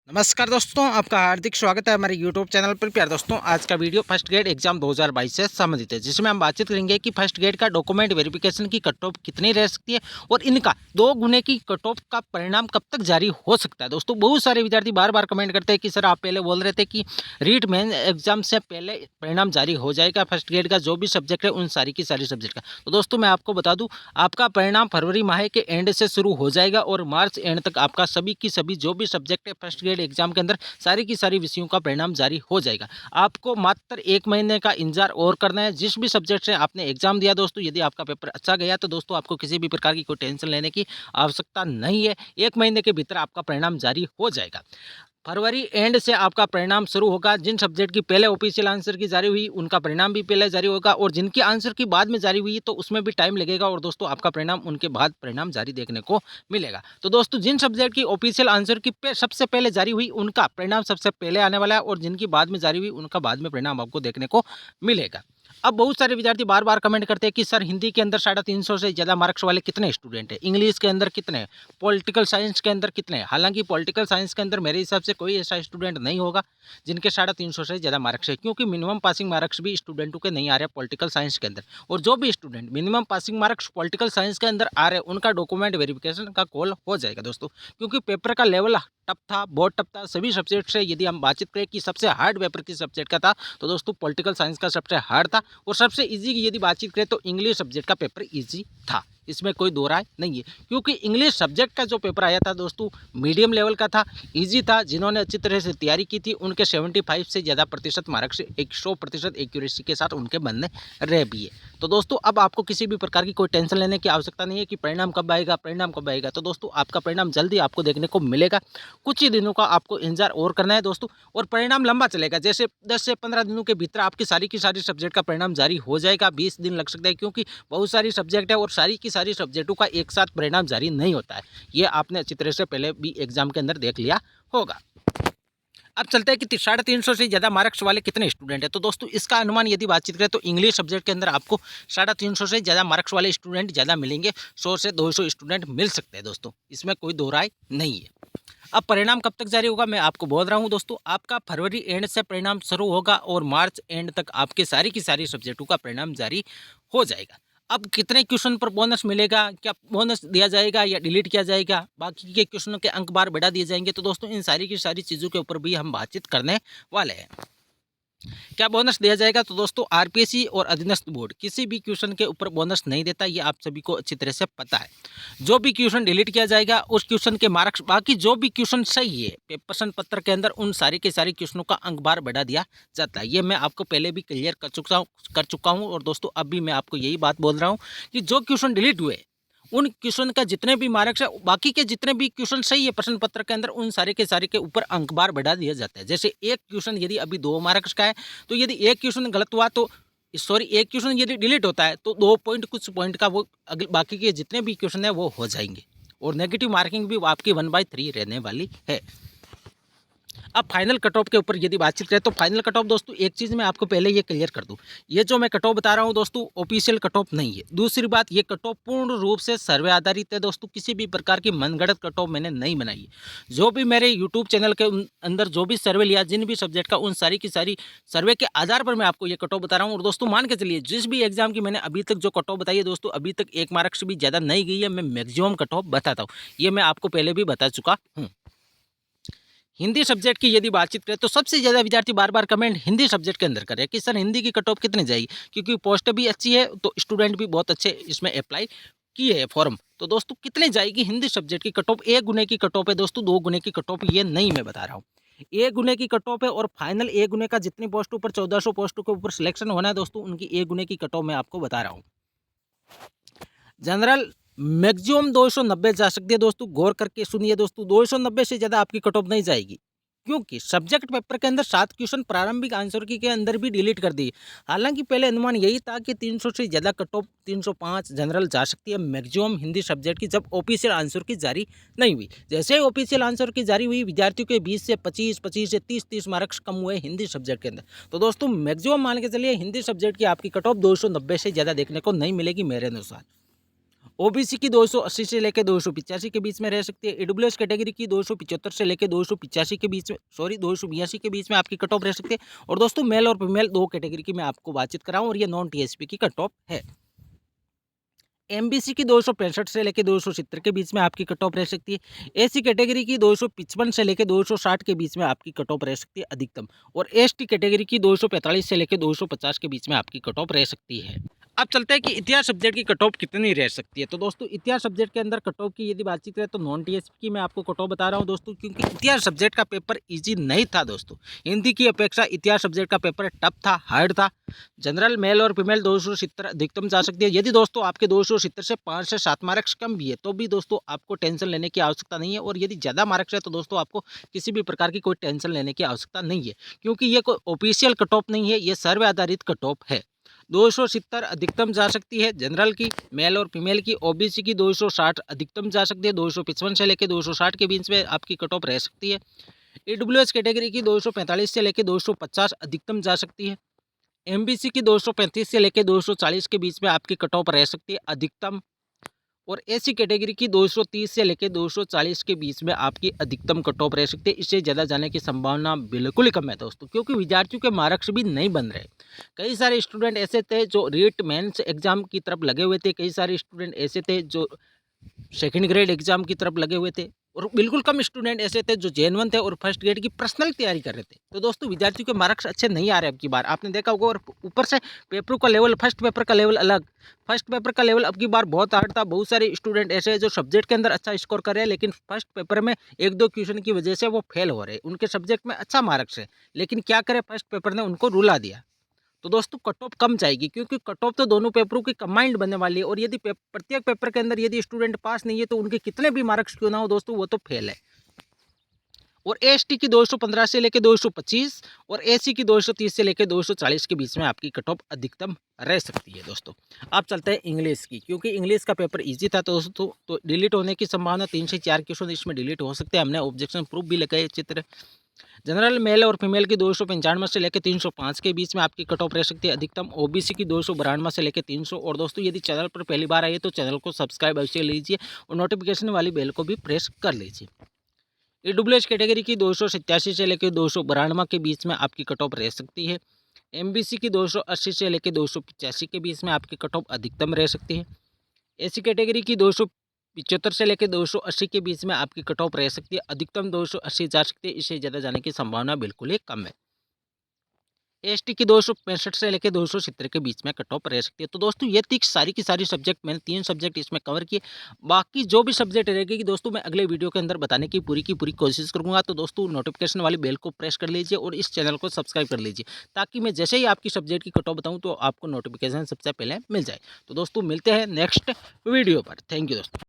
नमस्कार दोस्तों, आपका हार्दिक स्वागत है हमारे यूट्यूब चैनल पर। प्यारे दोस्तों, आज का वीडियो फर्स्ट ग्रेड एग्जाम 2022 से संबंधित है, जिसमें हम बातचीत करेंगे कि फर्स्ट ग्रेड का डॉक्यूमेंट वेरिफिकेशन की कट ऑफ कितनी रह सकती है और इनका 2 गुने की कट ऑफ का परिणाम कब तक जारी हो सकता है। दोस्तों, बहुत सारे विद्यार्थी बार बार कमेंट करते हैं कि सर आप पहले बोल रहे थे कि रीट मेन एग्जाम से पहले परिणाम जारी हो जाएगा फर्स्ट ग्रेड का जो भी सब्जेक्ट है उन सारी की सारी सब्जेक्ट का। तो दोस्तों, मैं आपको बता दूँ, आपका परिणाम फरवरी माह के एंड से शुरू हो जाएगा और मार्च एंड तक आपका सभी की सभी जो भी सब्जेक्ट है फर्स्ट ग्रेड एग्जाम के अंदर सारी की सारी विषयों का परिणाम जारी हो जाएगा। आपको मात्र 1 महीने का इंतजार और करना है। जिस भी सब्जेक्ट से आपने एग्जाम दिया दोस्तों, यदि आपका पेपर अच्छा गया तो दोस्तों आपको किसी भी प्रकार की कोई टेंशन लेने की आवश्यकता नहीं है। 1 महीने के भीतर आपका परिणाम जारी हो जाएगा। फरवरी एंड से आपका परिणाम शुरू होगा। जिन सब्जेक्ट की पहले ऑफिशियल आंसर की जारी हुई उनका परिणाम भी पहले जारी होगा और जिनकी आंसर की बाद में जारी हुई तो उसमें भी टाइम लगेगा और दोस्तों आपका परिणाम उनके बाद परिणाम जारी देखने को मिलेगा। तो दोस्तों, जिन सब्जेक्ट की ऑफिशियल आंसर की सबसे पहले जारी हुई उनका परिणाम सबसे पहले आने वाला है और जिनकी बाद में जारी हुई उनका बाद में परिणाम आपको देखने को मिलेगा। अब बहुत सारे विद्यार्थी बार बार कमेंट करते हैं कि सर हिंदी के अंदर 350 से ज़्यादा मार्क्स वाले कितने स्टूडेंट हैं, इंग्लिश के अंदर कितने हैं, पॉलिटिकल साइंस के अंदर कितने हैं। हालांकि पॉलिटिकल साइंस के अंदर मेरे हिसाब से कोई ऐसा स्टूडेंट नहीं होगा जिनके 350 से ज़्यादा मार्क्स है, क्योंकि मिनिमम पासिंग मार्क्स भी स्टूडेंटों के नहीं आ रहे पॉलिटिकल साइंस के अंदर। और जो भी student minimum passing marks political science के अंदर आ रहे हैं उनका डॉक्यूमेंट वेरिफिकेशन का कॉल हो जाएगा दोस्तों, क्योंकि पेपर का लेवल टफ था, बहुत टफ था सभी सब्जेक्ट से। यदि हम बातचीत करें कि सबसे हार्ड पेपर किस सब्जेक्ट का था तो दोस्तों पॉलिटिकल साइंस का सबसे हार्ड था और सबसे इजी की यदि बातचीत करें तो इंग्लिश सब्जेक्ट का पेपर इजी था। इसमें कोई दो राय नहीं है, क्योंकि इंग्लिश सब्जेक्ट का जो पेपर आया था दोस्तों मीडियम लेवल का था, इजी था। जिन्होंने अच्छी तरह से तैयारी की थी उनके 75 से ज़्यादा प्रतिशत मार्क्स 100% एक्यूरेसी के साथ उनके बनने रहे भी है। तो दोस्तों, अब आपको किसी भी प्रकार की कोई टेंशन लेने की आवश्यकता नहीं है कि परिणाम कब आएगा, परिणाम कब आएगा। तो दोस्तों, आपका परिणाम जल्दी आपको देखने को मिलेगा। कुछ ही दिनों का आपको इंतजार और करना है दोस्तों, और परिणाम लंबा चलेगा। जैसे 10 से 15 दिनों के भीतर आपकी सारी की सारी सब्जेक्ट का परिणाम जारी हो जाएगा। 20 दिन लग सकते हैं, क्योंकि बहुत सारी सब्जेक्ट है और सारी की सारी सब्जेक्टों का एक साथ परिणाम जारी नहीं होता है। ये आपने अच्छी तरह से पहले भी एग्जाम के अंदर देख लिया होगा। अब चलते हैं कि 350 से ज़्यादा मार्क्स वाले कितने स्टूडेंट हैं। तो दोस्तों, इसका अनुमान यदि बातचीत करें तो इंग्लिश सब्जेक्ट के अंदर आपको 350 से ज़्यादा मार्क्स वाले स्टूडेंट ज़्यादा मिलेंगे। 100 से 200 स्टूडेंट मिल सकते हैं दोस्तों, इसमें कोई दो राय नहीं है। अब परिणाम कब तक जारी होगा मैं आपको बोल रहा हूं दोस्तों, आपका फरवरी एंड से परिणाम शुरू होगा और मार्च एंड तक आपके सारी की सारी सब्जेक्टों का परिणाम जारी हो जाएगा। अब कितने क्वेश्चन पर बोनस मिलेगा, क्या बोनस दिया जाएगा या डिलीट किया जाएगा, बाकी के क्वेश्चनों के अंक बार बढ़ा दिए जाएंगे, तो दोस्तों इन सारी की सारी चीज़ों के ऊपर भी हम बातचीत करने वाले हैं। क्या बोनस दिया जाएगा तो दोस्तों आरपीएससी और अधीनस्थ बोर्ड किसी भी क्वेश्चन के ऊपर बोनस नहीं देता, ये आप सभी को अच्छी तरह से पता है। जो भी क्वेश्चन डिलीट किया जाएगा उस क्वेश्चन के मार्क्स, बाकी जो भी क्वेश्चन सही है प्रश्न पत्र के अंदर उन सारे के सारे क्वेश्चनों का अंक बार बढ़ा दिया जाता है। ये मैं आपको पहले भी क्लियर कर चुका हूँ और दोस्तों अब भी मैं आपको यही बात बोल रहा हूँ कि जो क्वेश्चन डिलीट हुए उन क्वेश्चन का जितने भी मार्क्स है, बाकी के जितने भी क्वेश्चन सही है प्रश्न पत्र के अंदर उन सारे के ऊपर अंक बार बढ़ा दिया जाता है। जैसे एक क्वेश्चन यदि अभी 2 मार्क्स का है तो यदि एक क्वेश्चन गलत हुआ तो एक क्वेश्चन यदि डिलीट होता है तो 2 पॉइंट कुछ पॉइंट का वो बाकी के जितने भी क्वेश्चन है वो हो जाएंगे और नेगेटिव मार्किंग भी आपकी 1/3 रहने वाली है। अब फाइनल कट ऑफ के ऊपर यदि बातचीत करें तो फाइनल कट ऑफ दोस्तों एक चीज़ मैं आपको पहले ये क्लियर कर दूं, ये जो मैं कट ऑफ बता रहा हूं दोस्तों ऑफिशियल कट ऑफ नहीं है। दूसरी बात, ये कट ऑफ पूर्ण रूप से सर्वे आधारित है दोस्तों, किसी भी प्रकार की मनगढ़ंत कट ऑफ मैंने नहीं बनाई है। जो भी मेरे यूट्यूब चैनल के अंदर जो भी सर्वे लिया जिन भी सब्जेक्ट का उन सारी की सारी सर्वे के आधार पर मैं आपको ये कट ऑफ बता रहा हूँ। और दोस्तों मान के चलिए जिस भी एग्जाम की मैंने अभी तक जो कट ऑफ बताई है दोस्तों, अभी तक 1 मार्क्स भी ज़्यादा नहीं गई है। मैं मैक्सिमम कट ऑफ बताता हूँ, ये मैं आपको पहले भी बता चुका हूँ। हिंदी सब्जेक्ट की यदि बातचीत करें तो सबसे ज़्यादा विद्यार्थी बार बार कमेंट हिंदी सब्जेक्ट के अंदर कर रहे हैं कि सर हिंदी की कट ऑफ कितनी जाएगी, क्योंकि पोस्ट भी अच्छी है तो स्टूडेंट भी बहुत अच्छे इसमें अप्लाई किए है फॉर्म। तो दोस्तों कितने जाएगी हिंदी सब्जेक्ट की कट ऑफ? 1 गुने की कट ऑफ है दोस्तों, 2 गुने की कट ऑफ ये नहीं मैं बता रहा हूँ। 1 गुने की कट ऑफ है और फाइनल 1 गुने का जितनी पोस्टों पर 1400 पोस्टों के ऊपर सिलेक्शन होना है दोस्तों, उनकी 1 गुने की कट ऑफ मैं आपको बता रहा हूँ। जनरल मैक्सिमम 290 जा सकती है दोस्तों, गौर करके सुनिए दोस्तों, 290 से ज़्यादा आपकी कट ऑफ नहीं जाएगी, क्योंकि सब्जेक्ट पेपर के अंदर 7 क्वेश्चन प्रारंभिक आंसर की के अंदर भी डिलीट कर दी। हालांकि पहले अनुमान यही था कि 300 से ज़्यादा कट ऑफ 305 जनरल जा सकती है मैक्सिमम हिंदी सब्जेक्ट की, जब ऑफिशियल आंसर की जारी नहीं हुई। जैसे ही ऑफिशियल आंसर की जारी हुई विद्यार्थियों के 20 से 25, 25 से 30 मार्क्स कम हुए हिंदी सब्जेक्ट के अंदर। तो दोस्तों मैक्सिमम मान के चलिए हिंदी सब्जेक्ट की आपकी कट ऑफ 290 से ज़्यादा देखने को नहीं मिलेगी मेरे अनुसार। ओबीसी की 280 से लेकर 285 के बीच में रह सकती है। ईडब्ल्यूएस कैटेगरी की 275 से लेकर 285 के बीच में 282 के बीच में आपकी कट ऑफ रह सकती है। और दोस्तों मेल और फीमेल दो कैटेगरी की मैं आपको बातचीत कराऊँ और ये नॉन टीएसपी की कट ऑफ है। एमबीसी की 265 से लेकर 270 के बीच में आपकी कट ऑफ रह सकती है। एसी कैटेगरी की 255 से लेकर 260 के बीच में आपकी कट ऑफ रह सकती है अधिकतम। और एसटी कैटेगरी की 245 से लेकर 250 के बीच में आपकी कट ऑफ रह सकती है। अब चलते हैं कि इतिहास सब्जेक्ट की कट ऑफ कितनी रह सकती है। तो दोस्तों इतिहास सब्जेक्ट के अंदर कट ऑफ की यदि बातचीत करें तो नॉन टीएसपी की मैं आपको कट ऑफ बता रहा हूं दोस्तों, क्योंकि इतिहास सब्जेक्ट का पेपर इजी नहीं था दोस्तों। हिंदी की अपेक्षा इतिहास सब्जेक्ट का पेपर टफ था, हार्ड था। जनरल मेल और फीमेल 270 अधिकतम जा सकती है। यदि दोस्तों आपके 270 से 5 से 7 मार्क्स कम भी है तो भी दोस्तों आपको टेंशन लेने की आवश्यकता नहीं है। और यदि ज़्यादा मार्क्स है तो दोस्तों आपको किसी भी प्रकार की कोई टेंशन लेने की आवश्यकता नहीं है, क्योंकि ये कोई ऑफिशियल कट ऑफ नहीं है, ये सर्वे आधारित कट ऑफ है। 270 अधिकतम जा सकती है जनरल की, मेल और फीमेल की। ओबीसी की 260 अधिकतम जा सकती है। 255 से लेकर 260 के बीच में आपकी कट ऑफ रह सकती है। ईडब्ल्यूएस कैटेगरी की 245 से लेकर 250 अधिकतम जा सकती है। एमबीसी की 235 से लेकर 240 के बीच में आपकी कट ऑफ रह सकती है अधिकतम। और एसी कैटेगरी की 230 से लेकर 240 के बीच में आपकी अधिकतम कट ऑफ रह सकती है। इससे ज़्यादा जाने की संभावना बिल्कुल ही कम है दोस्तों, क्योंकि विद्यार्थियों के मार्क्स भी नहीं बन रहे। कई सारे स्टूडेंट ऐसे थे जो रीट मेंस एग्जाम की तरफ लगे हुए थे, कई सारे स्टूडेंट ऐसे थे जो सेकंड ग्रेड एग्जाम की तरफ लगे हुए थे, और बिल्कुल कम स्टूडेंट ऐसे थे जो जेन 1 थे और फर्स्ट ग्रेड की पर्सनल तैयारी कर रहे थे। तो दोस्तों विद्यार्थियों के मार्क्स अच्छे नहीं आ रहे अब की बार, आपने देखा होगा। और ऊपर से पेपरों का लेवल, फर्स्ट पेपर का लेवल अलग, फर्स्ट पेपर का लेवल अब की बार बहुत हार्ड था। बहुत सारे स्टूडेंट ऐसे हैं जो सब्जेक्ट के अंदर अच्छा स्कोर कर रहे हैं, लेकिन फर्स्ट पेपर में एक दो क्वेश्चन की वजह से वो फेल हो रहे हैं। उनके सब्जेक्ट में अच्छा मार्क्स है, लेकिन क्या करें, फर्स्ट पेपर ने उनको रुला दिया। तो दोस्तों कट ऑफ कम जाएगी, क्योंकि कट ऑफ तो दोनों पेपरों की कंबाइंड बनने वाली है। और यदि प्रत्येक पेपर के अंदर यदि स्टूडेंट पास नहीं है तो उनके कितने भी मार्क्स क्यों ना हो दोस्तों, वो तो फेल है। और एसटी की 215 से लेकर 225 और एसी की 230 से लेकर 240 के बीच में आपकी कट ऑफ अधिकतम रह सकती है दोस्तों। अब चलते हैं इंग्लिश की, क्योंकि इंग्लिश का पेपर इजी था तो दोस्तों, तो डिलीट होने की संभावना 3 से 4 क्वेश्चन इसमें डिलीट हो सकते हैं। हमने ऑब्जेक्शन प्रूफ भी लगाए चित्र। जनरल मेल और फीमेल की 295 से लेकर 305 के बीच में आपकी कट ऑफ रह सकती है अधिकतम। ओबीसी की 292 से लेकर 300। और दोस्तों यदि चैनल पर पहली बार आइए तो चैनल को सब्सक्राइब अवश्य लीजिए और नोटिफिकेशन वाली बेल को भी प्रेस कर लीजिए। ईडब्ल्यूएस कैटेगरी की 287 से लेकर 292 के बीच में आपकी कट ऑफ रह सकती है। एमबीसी की 280 से लेकर 285 के बीच में आपकी कट ऑफ अधिकतम रह सकती है। एसी कैटेगरी की 275 से लेकर 280 के बीच में आपकी कट ऑफ रह सकती है अधिकतम। 280 जा सकती है, इससे ज़्यादा जाने की संभावना बिल्कुल ही कम है। एसटी की 265 से लेकर 270 के बीच में कट ऑफ रह सकती है। तो दोस्तों ये थी सारी की सारी सब्जेक्ट, मैंने 3 सब्जेक्ट इसमें कवर किए। बाकी जो भी सब्जेक्ट रहेगी कि दोस्तों मैं अगले वीडियो के अंदर बताने की पूरी कोशिश करूंगा। तो दोस्तों नोटिफिकेशन वाली बेल को प्रेस कर लीजिए और इस चैनल को सब्सक्राइब कर लीजिए, ताकि मैं जैसे ही आपकी सब्जेक्ट की कट ऑफ बताऊँ तो आपको नोटिफिकेशन सबसे पहले मिल जाए। तो दोस्तों मिलते हैं नेक्स्ट वीडियो पर। थैंक यू दोस्तों।